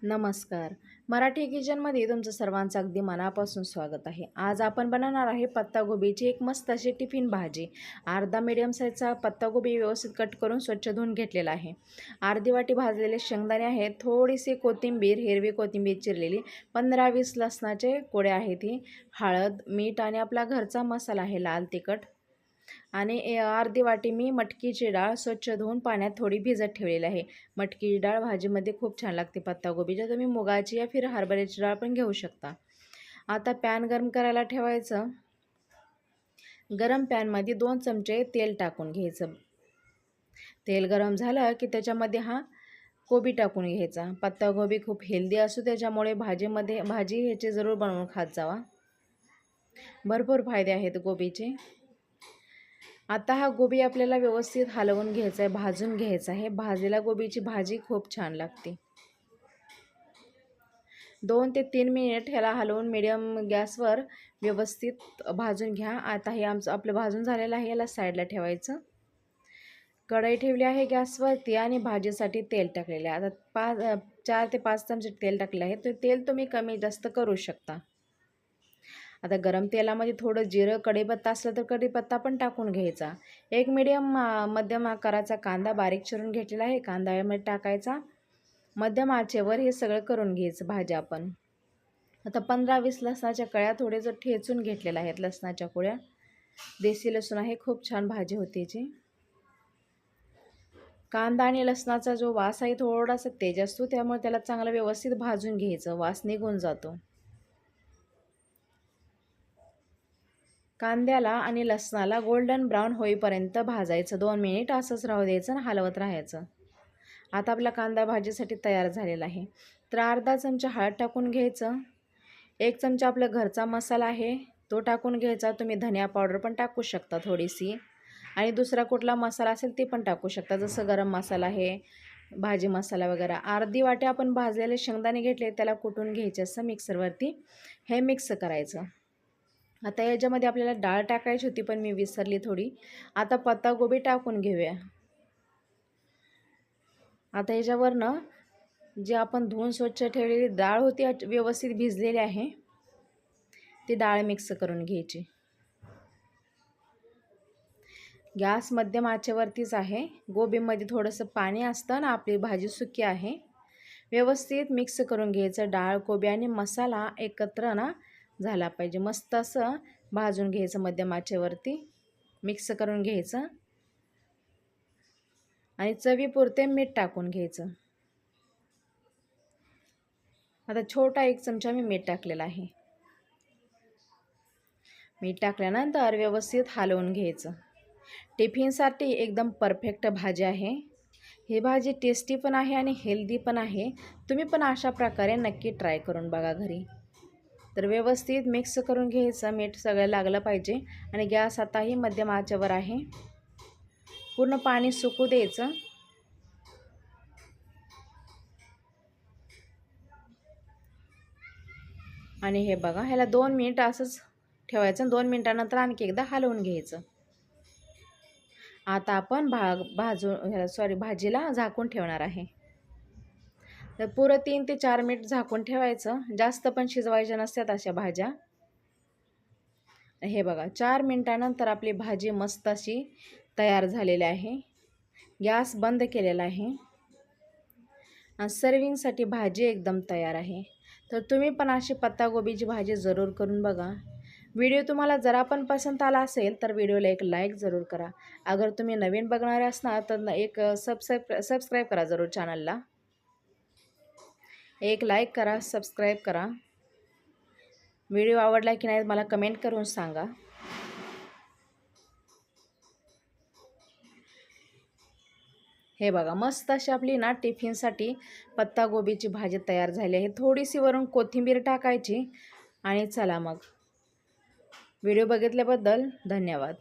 नमस्कार. मराठी किचनमध्ये तुमचं सर्वांचं अगदी मनापासून स्वागत आहे. आज आपण बनवणार आहे पत्तागोबीची एक मस्त अशी टिफिन भाजी. अर्धा मीडियम साईजचा पत्तागोबी व्यवस्थित कट करून स्वच्छ धुवून घेतलेला आहे. अर्धी वाटी भाजलेले शेंगदाणे आहेत, थोडीशी कोथिंबीर, हिरवी कोथिंबीर चिरलेली, 15-20 लसणाचे कोडे आहेत, ही हळद, मीठ आणि आपला घरचा मसाला आहे लाल तिखट. आणि अर्धी वाटी मी मटकीची डाळ स्वच्छ धुवून पाण्यात थोडी भिजत ठेवलेली आहे. मटकीची डाळ भाजीमध्ये खूप छान लागते पत्तागोबीच्या. तुम्ही मुगाची या फिर हरभऱ्याची डाळ पण घेऊ शकता. आता पॅन गरम करायला ठेवायचं. गरम पॅनमध्ये 2 चमचे तेल टाकून घ्यायचं. तेल गरम झालं की त्याच्यामध्ये कोबी टाकून घ्यायचा. पत्तागोबी खूप हेल्दी असतो, त्याच्यामुळे भाजी ह्याची जरूर बनवून खात जावा. भरपूर फायदे आहेत गोबीचे. आता गोबी आपल्याला व्यवस्थित हलवून घ्यायचा आहे, भाजून घ्यायचा आहे. भाजलेल्या गोबीची भाजी खूप छान लागते. 2 ते 3 मिनिट ह्याला हलवून मीडियम गॅसवर व्यवस्थित भाजून घ्या. आता हे आपलं भाजून झालेलं आहे, याला साईडला ठेवायचं. कढई ठेवली आहे गॅसवरती आणि भाजीसाठी तेल टाकलेलं आहे. आता 4 ते 5 चमचे तेल टाकले आहे. तर तेल तुम्ही कमी जास्त करू शकता. आता गरम तेलामध्ये थोडं जिरं, कढीपत्ता असलं तर कढीपत्ता पण टाकून घ्यायचा. एक मध्यम आकाराचा कांदा बारीक चिरून घेतलेला आहे, कांदा यामध्ये टाकायचा. मध्यम आचेवर हे सगळं करून घ्यायचं भाजी आपण. आता 15-20 लसणाच्या कळ्या थोडेसं ठेचून घेतलेल्या आहेत. लसणाच्या कुळ्या, देशी लसूण आहे, खूप छान भाजी होती याची. कांदा आणि लसणाचा जो वास आहे थोडासा तेज असतो, त्यामुळे त्याला चांगलं व्यवस्थित भाजून घ्यायचं, वास निघून जातो. कांद्याला आणि लसणाला गोल्डन ब्राऊन होईपर्यंत भाजायचं. 2 मिनिट असंच राहू द्यायचं आणि हलवत राहायचं. आता आपला कांदा भाजीसाठी तयार झालेला आहे. तर अर्धा चमचा हळद टाकून घ्यायचं. 1 चमचा आपला घरचा मसाला आहे तो टाकून घ्यायचा. तुम्ही धनिया पावडर पण टाकू शकता थोडीशी, आणि दुसरा कुठला मसाला असेल ते पण टाकू शकता, जसं गरम मसाला आहे, भाजी मसाला वगैरे. अर्धी वाटी आपण भाजलेले शेंगदाणे घेतले, त्याला कुटून घ्यायचे असं मिक्सरवरती. हे मिक्स करायचं. आता याच्यामध्ये आपल्याला डाळ टाकायची होती, पण मी विसरली थोडी. आता पत्तागोबी टाकून घेऊया. आता याच्यावरनं जी आपण धुवून स्वच्छ ठेवलेली डाळ होती, व्यवस्थित भिजलेली आहे, ती डाळ मिक्स करून घ्यायची. गॅस मध्यम आचेवरतीच आहे. गोबीमध्ये थोडंसं पाणी असतं ना, आपली भाजी सुकी आहे. व्यवस्थित मिक्स करून घ्यायचं. डाळ, कोबी आणि मसाला एकत्र झाला पाहिजे. मस्त असं भाजून घ्यायचं मध्यम आचेवरती. मिक्स करून घ्यायचं आणि चवीपुरते मीठ टाकून घ्यायचं. आता छोटा 1 चमचा मी मीठ टाकलेला आहे. मीठ टाकल्यानंतर व्यवस्थित हलवून घ्यायचं. टिफिनसाठी एकदम परफेक्ट भाजी आहे. ही भाजी टेस्टी पण आहे आणि हेल्दी पण आहे. तुम्ही पण अशा प्रकारे नक्की ट्राय करून बघा घरी. तर व्यवस्थित मिक्स करून घ्यायचं. मीठ सगळं लागलं पाहिजे. आणि गॅस आताही मध्यम आचेवर आहे. पूर्ण पाणी सुकू द्यायचं. आणि हे बघा, ह्याला 2 मिनिट असंच ठेवायचं. 2 मिनिटानंतर आणखी एकदा हलवून घ्यायचं. आता आपण भाजीला झाकून ठेवणार आहे. तर पुरं 3 ते 4 मिनिट झाकून ठेवायचं. जास्त पण शिजवायच्या नसतात अशा भाज्या. हे बघा, 4 मिनिटानंतर आपली भाजी मस्त अशी तयार झालेली आहे. गॅस बंद केलेला आहे आणि सर्विंगसाठी भाजी एकदम तयार आहे. तर तुम्ही पण अशी पत्तागोबीची भाजी जरूर करून बघा. व्हिडिओ तुम्हाला जरा पण पसंत आला असेल तर व्हिडिओला एक लाईक जरूर करा. अगर तुम्ही नवीन बघणारे असणार तर एक सबस्क्राईब करा जरूर चॅनलला. एक लाईक करा, सबस्क्राईब करा. व्हिडिओ आवडला की नाही मला कमेंट करून सांगा. हे बघा, मस्त अशी आपली टिफिनसाठी पत्तागोबीची भाजी तयार झाली आहे. थोडीशी वरून कोथिंबीर टाकायची. आणि चला मग, व्हिडिओ बघितल्याबद्दल धन्यवाद.